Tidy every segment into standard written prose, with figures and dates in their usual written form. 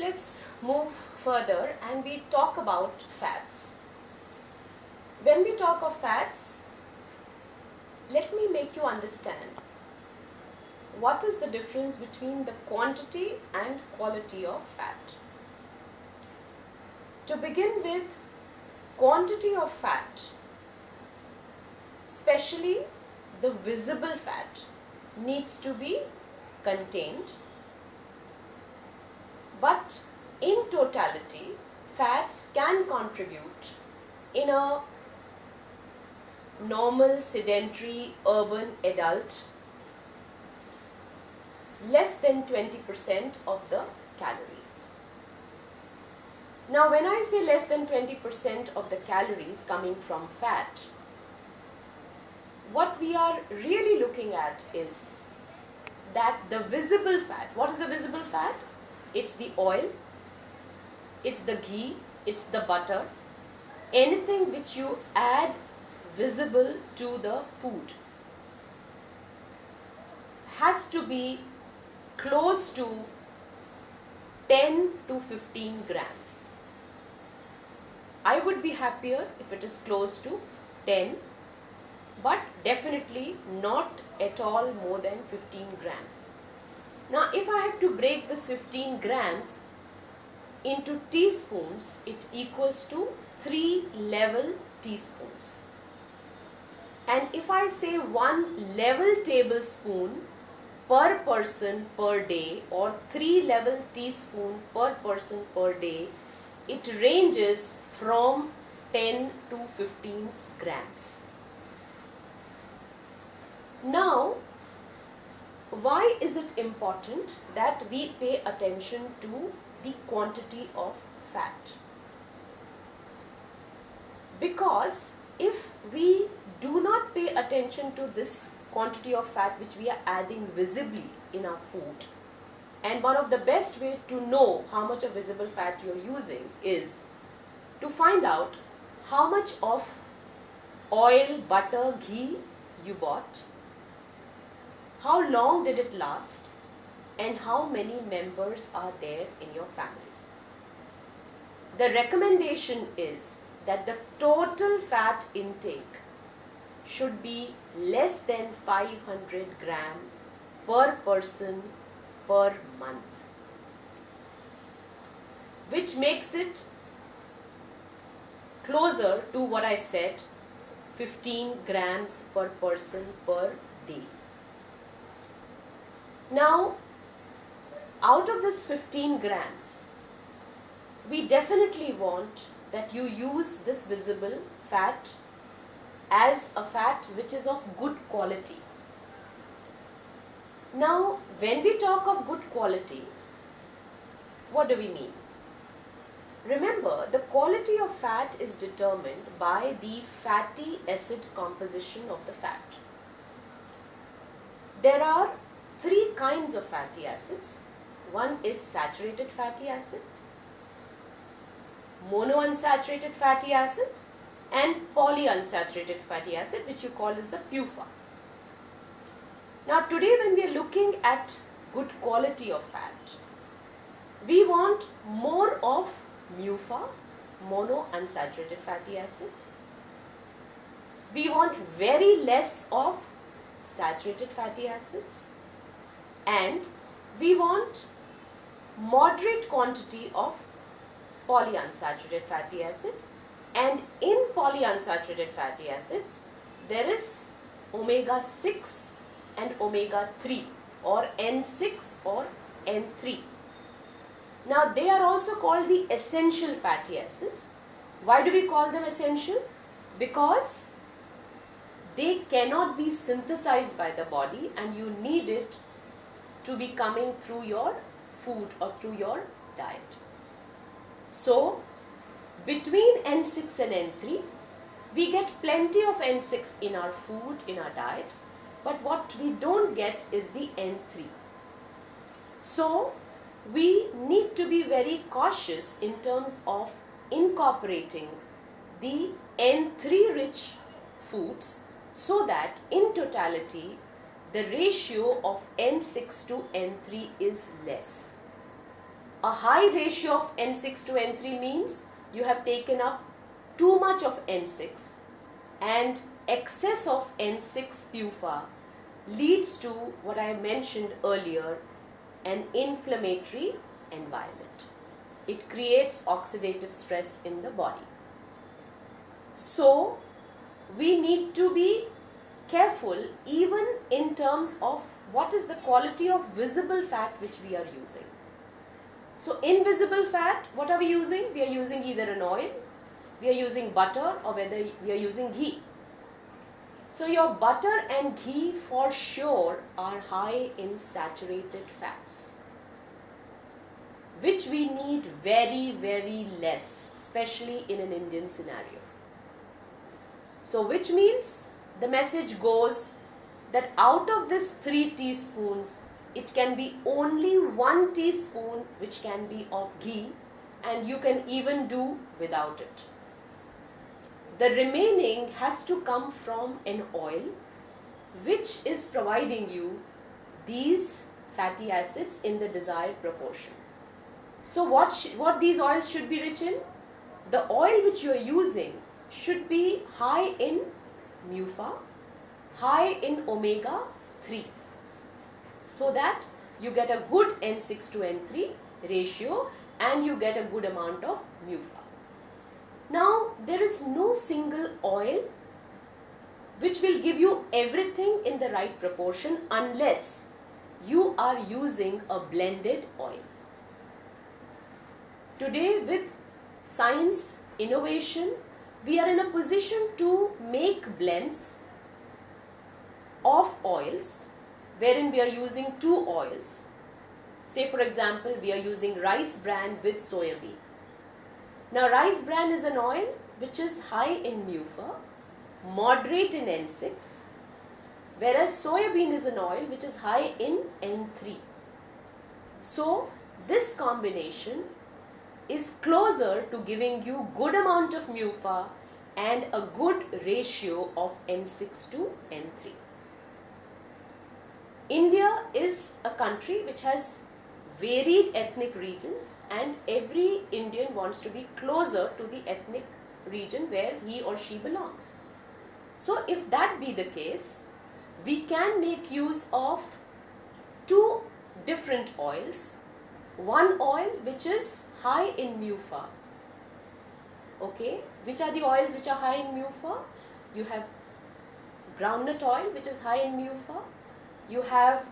let's move further and we talk about fats. When we talk of fats, let me make you understand what is the difference between the quantity and quality of fat. To begin with, quantity of fat, especially the visible fat, needs to be contained, but in totality, fats can contribute in a normal, sedentary, urban adult less than 20% of the calories. Now, when I say less than 20% of the calories coming from fat, what we are really looking at is that the visible fat. What is the visible fat? It's the oil, it's the ghee, it's the butter, anything which you add visible to the food has to be close to 10 to 15 grams. I would be happier if it is close to 10, but definitely not at all more than 15 grams. Now, if I have to break this 15 grams into teaspoons, it equals to 3 level teaspoons. And if I say 1 level tablespoon per person per day or 3 level teaspoon per person per day, it ranges from 10 to 15 grams. Now, why is it important that we pay attention to the quantity of fat? Because if we do not pay attention to this quantity of fat which we are adding visibly in our food, and one of the best way to know how much of visible fat you are using is to find out how much of oil, butter, ghee you bought, how long did it last, and how many members are there in your family. The recommendation is that the total fat intake should be less than 500 gram per person per month, which makes it closer to what I said, 15 grams per person per day. Now, out of this 15 grams, we definitely want that you use this visible fat as a fat which is of good quality. Now, when we talk of good quality, what do we mean? Remember, the quality of fat is determined by the fatty acid composition of the fat. There are 3 kinds of fatty acids. One is saturated fatty acid, monounsaturated fatty acid, and polyunsaturated fatty acid, which you call as the PUFA. Now, today when we are looking at good quality of fat, we want more of MUFA, monounsaturated fatty acid. We want very less of saturated fatty acids, and we want moderate quantity of polyunsaturated fatty acid. And in polyunsaturated fatty acids, there is omega-6 and omega-3, or N6 or N3. Now, they are also called the essential fatty acids. Why do we call them essential? Because they cannot be synthesized by the body and you need it to be coming through your food or through your diet. So, between N6 and N3, we get plenty of N6 in our food, in our diet, but what we don't get is the N3. So, we need to be very cautious in terms of incorporating the N3 rich foods so that in totality the ratio of N6 to N3 is less. A high ratio of N6 to N3 means you have taken up too much of N6, and excess of N6 PUFA leads to what I mentioned earlier, an inflammatory environment. It creates oxidative stress in the body. So we need to be careful even in terms of what is the quality of visible fat which we are using. So invisible fat, what are we using? We are using either an oil, we are using butter, or whether we are using ghee. So your butter and ghee for sure are high in saturated fats, which we need very, very less, especially in an Indian scenario. So which means the message goes that out of this 3 teaspoons, it can be only 1 teaspoon which can be of ghee, and you can even do without it. The remaining has to come from an oil which is providing you these fatty acids in the desired proportion. So what these oils should be rich in? The oil which you are using should be high in MUFA, high in omega-3, so that you get a good N6 to N3 ratio and you get a good amount of MUFA. Now, there is no single oil which will give you everything in the right proportion unless you are using a blended oil. Today, with science, innovation, we are in a position to make blends of oils wherein we are using 2 oils. Say for example, we are using rice bran with soya bean. Now rice bran is an oil which is high in MUFA, moderate in N6, whereas soya bean is an oil which is high in N3. So this combination is closer to giving you good amount of MUFA and a good ratio of N6 to N3. India is a country which has varied ethnic regions, and every Indian wants to be closer to the ethnic region where he or she belongs. So if that be the case, we can make use of 2 different oils. One oil which is high in MUFA. Okay, which are the oils which are high in MUFA? You have groundnut oil which is high in MUFA. You have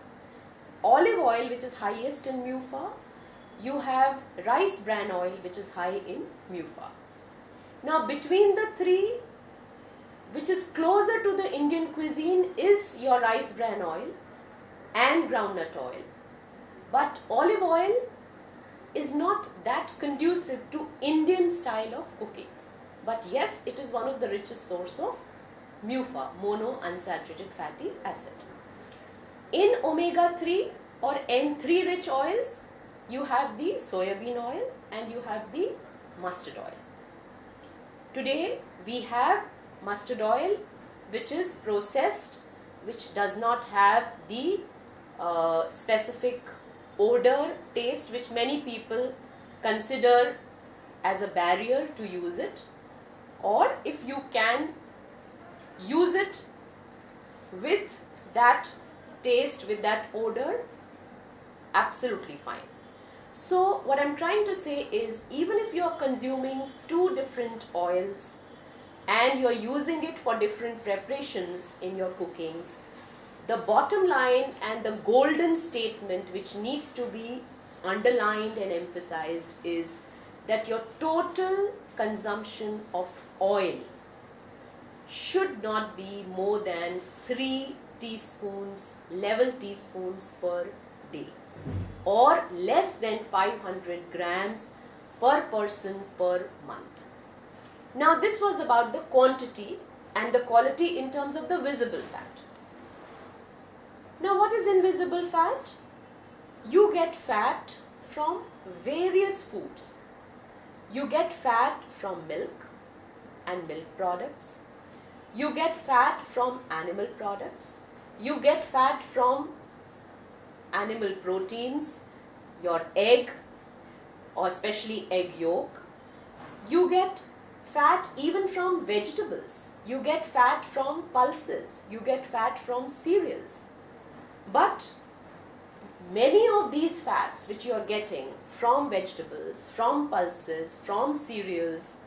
olive oil which is highest in MUFA. You have rice bran oil which is high in MUFA. Now between the 3, which is closer to the Indian cuisine is your rice bran oil and groundnut oil. But olive oil is not that conducive to Indian style of cooking. But yes, it is one of the richest source of MUFA, mono unsaturated fatty acid. In omega-3 or N3 rich oils, you have the soya bean oil and you have the mustard oil. Today we have mustard oil which is processed, which does not have the specific odor, taste which many people consider as a barrier to use it, or if you can use it with that taste, with that odor, absolutely fine. So what I'm trying to say is, even if you're consuming 2 different oils and you're using it for different preparations in your cooking, the bottom line and the golden statement which needs to be underlined and emphasized is that your total consumption of oil should not be more than 3 teaspoons, level teaspoons per day, or less than 500 grams per person per month. Now this was about the quantity and the quality in terms of the visible fat. Now what is invisible fat? You get fat from various foods. You get fat from milk and milk products. You get fat from animal products. You get fat from animal proteins, your egg. or especially egg yolk. You get fat even from vegetables. You get fat from pulses. You get fat from cereals. But many of these fats which you are getting from vegetables, from pulses, from cereals,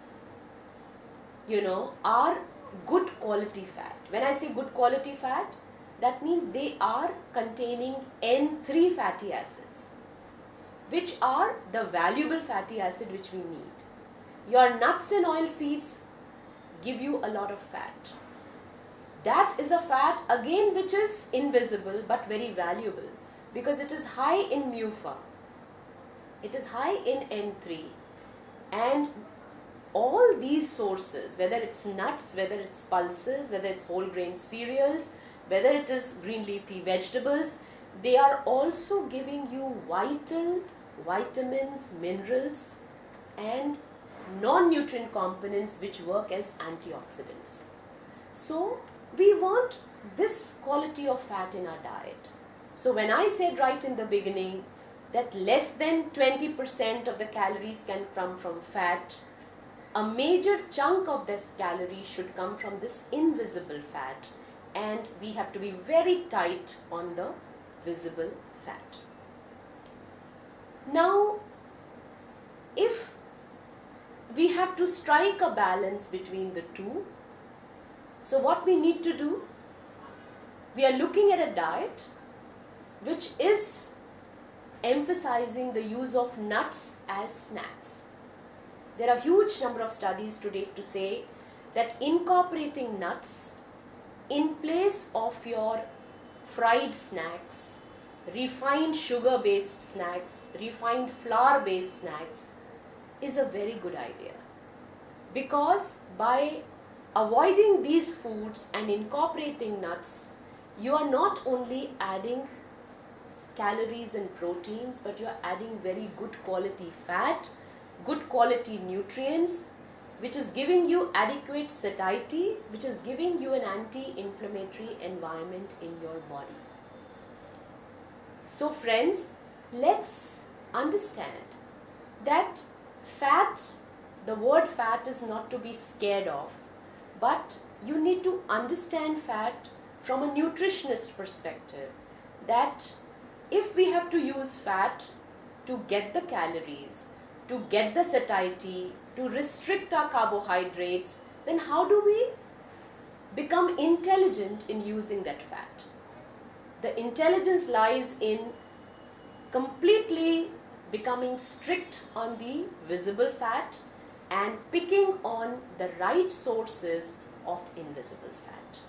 are good quality fat. When I say good quality fat, that means they are containing N3 fatty acids, which are the valuable fatty acid which we need. Your nuts and oil seeds give you a lot of fat. That is a fat again which is invisible but very valuable because it is high in MUFA. It is high in N3, and all these sources, whether it's nuts, whether it's pulses, whether it's whole grain cereals, whether it is green leafy vegetables, they are also giving you vital vitamins, minerals and non-nutrient components which work as antioxidants. So we want this quality of fat in our diet. So when I said right in the beginning that less than 20% of the calories can come from fat, a major chunk of this calorie should come from this invisible fat, and we have to be very tight on the visible fat. Now, if we have to strike a balance between the two, so what we need to do, we are looking at a diet which is emphasizing the use of nuts as snacks. There are a huge number of studies to date to say that incorporating nuts in place of your fried snacks, refined sugar-based snacks, refined flour-based snacks is a very good idea. Because by avoiding these foods and incorporating nuts, you are not only adding calories and proteins, but you are adding very good quality fat, good quality nutrients, which is giving you adequate satiety, which is giving you an anti-inflammatory environment in your body. So friends, let's understand that fat, the word fat is not to be scared of, but you need to understand fat from a nutritionist perspective, that if we have to use fat to get the calories, to get the satiety, to restrict our carbohydrates, then how do we become intelligent in using that fat? The intelligence lies in completely becoming strict on the visible fat and picking on the right sources of invisible fat.